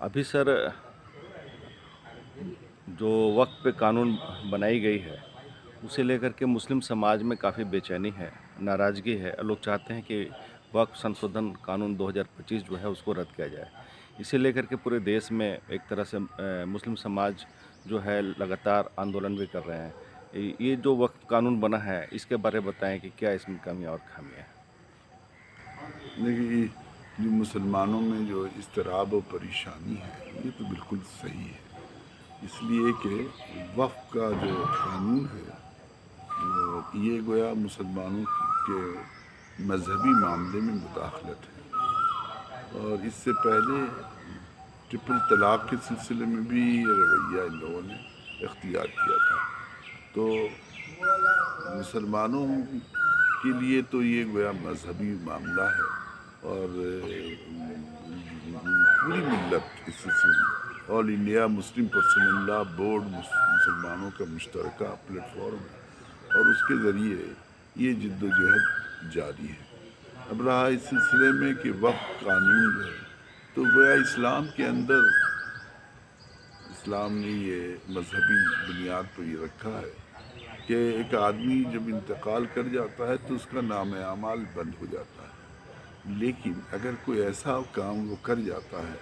अभी सर जो वक्फ पे कानून बनाई गई है उसे लेकर के मुस्लिम समाज में काफ़ी बेचैनी है, नाराज़गी है। लोग चाहते हैं कि वक्फ संशोधन कानून 2025 जो है उसको रद्द किया जाए। इसे लेकर के पूरे देश में एक तरह से मुस्लिम समाज जो है लगातार आंदोलन भी कर रहे हैं। ये जो वक्फ कानून बना है इसके बारे में बताएं कि क्या इसमें कमियां और खामियां हैं। देखिए, जो मुसलमानों में जो इज़्तिराब और परेशानी है ये तो बिल्कुल सही है, इसलिए कि वक्फ का जो कानून है ये गोया मुसलमानों के मजहबी मामले में मुदाखलत है। और इससे पहले ट्रिपल तलाक के सिलसिले में भी ये रवैया इन लोगों ने इख्तियार किया था। तो मुसलमानों के लिए तो ये गोया मजहबी मामला है और पूरी मिल्लत इस सिलसिले में all India Muslim personal law board मुसलमानों का मुश्तरका प्लेटफॉर्म है और उसके ज़रिए ये जद्दोजहद जारी है। अब रहा इस सिलसिले में कि वक्फ कानून है तो गोया इस्लाम के अंदर इस्लाम ने ये मजहबी बुनियाद पर ये रखा है कि एक आदमी जब इंतकाल कर जाता है तो उसका नाम अमाल बंद हो जाता है, लेकिन अगर कोई ऐसा काम वो कर जाता है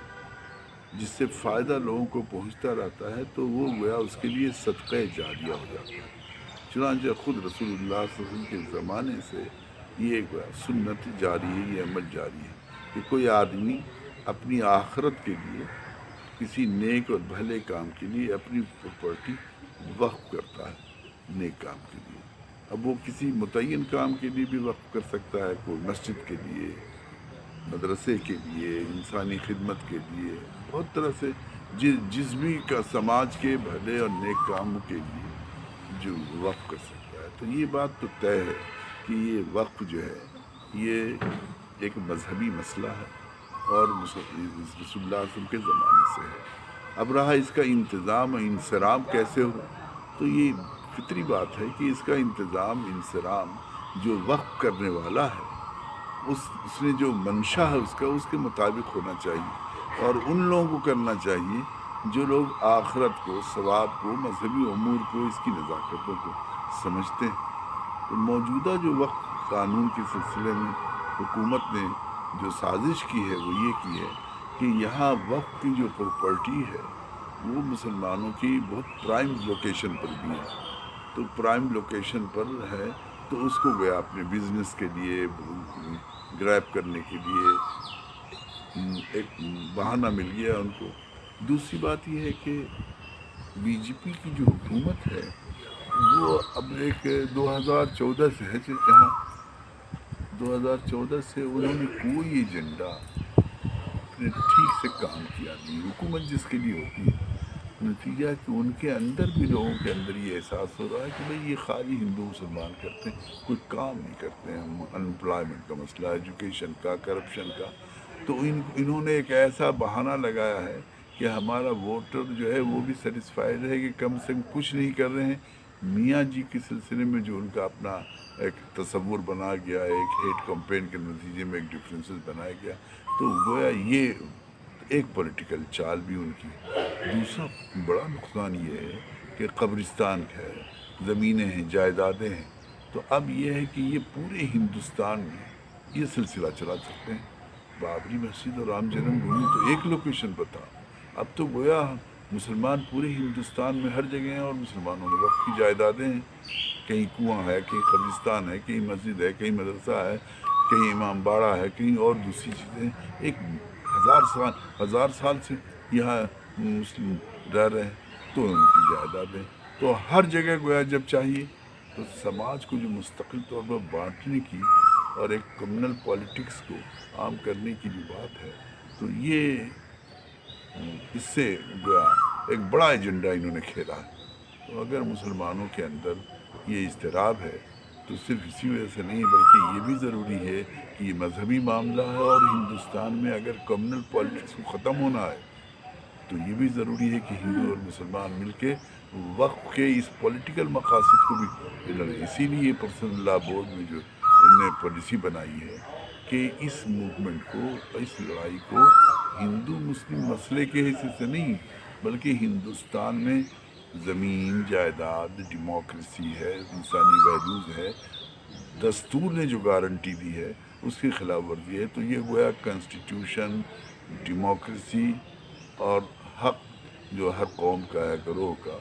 जिससे फ़ायदा लोगों को पहुंचता रहता है तो वो गोया उसके लिए सदक़ा जारिया हो जाता है। चुनांचे ख़ुद रसूलुल्लाह सल्लल्लाहु अलैहि वसल्लम के ज़माने से ये गोया सुन्नत जारी है, ये अमल जारी है कि कोई आदमी अपनी आखिरत के लिए किसी नेक और भले काम के लिए अपनी प्रॉपर्टी वक्फ करता है नेक काम के लिए। अब वो किसी मुतय्यन काम के लिए भी वक्फ कर सकता है, कोई मस्जिद के लिए, मदरसे के लिए, इंसानी खिदमत के लिए, बहुत तरह से जिस भी का समाज के भले और नेक कामों के लिए जो वक्फ कर सकता है। तो ये बात तो तय है कि ये वक्फ जो है ये एक मजहबी मसला है और रसूलुल्लाह सल्लल्लाहु अलैहि वसल्लम के ज़माने से है। अब रहा इसका इंतज़ाम और इंसराम कैसे हो, तो ये फितरी बात है कि इसका इंतज़ाम इंसराम जो वक्फ करने वाला है उसने जो मंशा है उसके मुताबिक होना चाहिए और उन लोगों को करना चाहिए जो लोग आखिरत को, सवाब को, मजहबी उमूर को, इसकी नज़ाकतों को समझते हैं। तो मौजूदा जो वक्फ कानून के सिलसिले में हुकूमत ने जो साजिश की है वो ये की है कि यहाँ वक्फ की जो प्रॉपर्टी है वो मुसलमानों की बहुत प्राइम लोकेशन पर भी है। तो प्राइम लोकेशन पर है तो उसको गया अपने बिजनेस के लिए ग्रैब करने के लिए एक बहाना मिल गया उनको। दूसरी बात यह है कि बीजेपी की जो हुकूमत है वो अब एक 2014 से है, यहाँ 2014 से उन्होंने कोई एजेंडा अपने ठीक से काम किया नहीं। हुकूमत जिसके लिए होती है, नतीजा है कि उनके अंदर भी लोगों के अंदर ये एहसास हो रहा है कि भाई ये खाली हिंदू मुसलमान करते हैं, कोई काम नहीं करते हैं। अनएम्प्लॉयमेंट का मसला, एजुकेशन का, करप्शन का, तो इन्होंने एक ऐसा बहाना लगाया है कि हमारा वोटर जो है वो भी सेटिस्फाइड है कि कम से कम कुछ नहीं कर रहे हैं। मियाँ जी के सिलसिले में जो उनका अपना एक तसव्वुर बना गया, एक हेट कैंपेन के नतीजे में एक डिफरेंसेस बनाया गया, तो गोया ये एक पॉलिटिकल चाल भी उनकी। दूसरा बड़ा नुकसान ये है कि कब्रिस्तान है, ज़मीनें हैं, जायदादें हैं, तो अब ये है कि ये पूरे हिंदुस्तान में ये सिलसिला चला सकते हैं। बाबरी मस्जिद और राम जन्मभूमि तो एक लोकेशन पर था, अब तो गोया मुसलमान पूरे हिंदुस्तान में हर जगह हैं और मुसलमानों में वक्त की जायदादें हैं। कहीं कुआं है, कहीं कब्रिस्तान है, कहीं मस्जिद है, कहीं मदरसा है, कहीं इमाम बाड़ा है, कहीं और दूसरी चीज़ें। एक हज़ार साल से यहाँ मुस्लिम रह रहे हैं तो उनकी जायदादें। तो हर जगह गोया जब चाहिए तो समाज को जो मुस्तकिल तौर पर बांटने की और एक कम्युनल पॉलिटिक्स को आम करने की जो बात है, तो ये इससे एक बड़ा एजेंडा इन्होंने खेला है। तो अगर मुसलमानों के अंदर ये इज़्तिराब है तो सिर्फ इसी वजह से नहीं, बल्कि ये भी ज़रूरी है कि ये मजहबी मामला है और हिंदुस्तान में अगर कम्युनल पॉलिटिक्स को ख़त्म होना है तो ये भी ज़रूरी है कि हिंदू और मुसलमान मिलके वक्फ के इस पॉलिटिकल मकासद को भी लड़ें। इसीलिए पर्सनल लॉ बोर्ड में जो उन्होंने पॉलिसी बनाई है کہ اس موومنٹ کو، اس لڑائی کو ہندو مسلم مسئلے کے حیثیت سے نہیں، بلکہ ہندوستان میں زمین، جائیداد، ڈیموکریسی ہے، انسانی ویلیوز ہے، دستور نے جو گارنٹی دی ہے اس کی خلاف ورزی ہے. تو یہ گویا کنسٹیٹیوشن، ڈیموکریسی اور حق جو ہر قوم کا ہے، گروہ کا،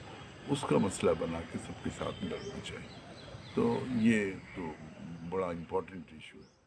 اس کا مسئلہ بنا کے سب کے ساتھ لڑنا چاہیے. تو یہ تو بڑا امپورٹنٹ ایشو ہے.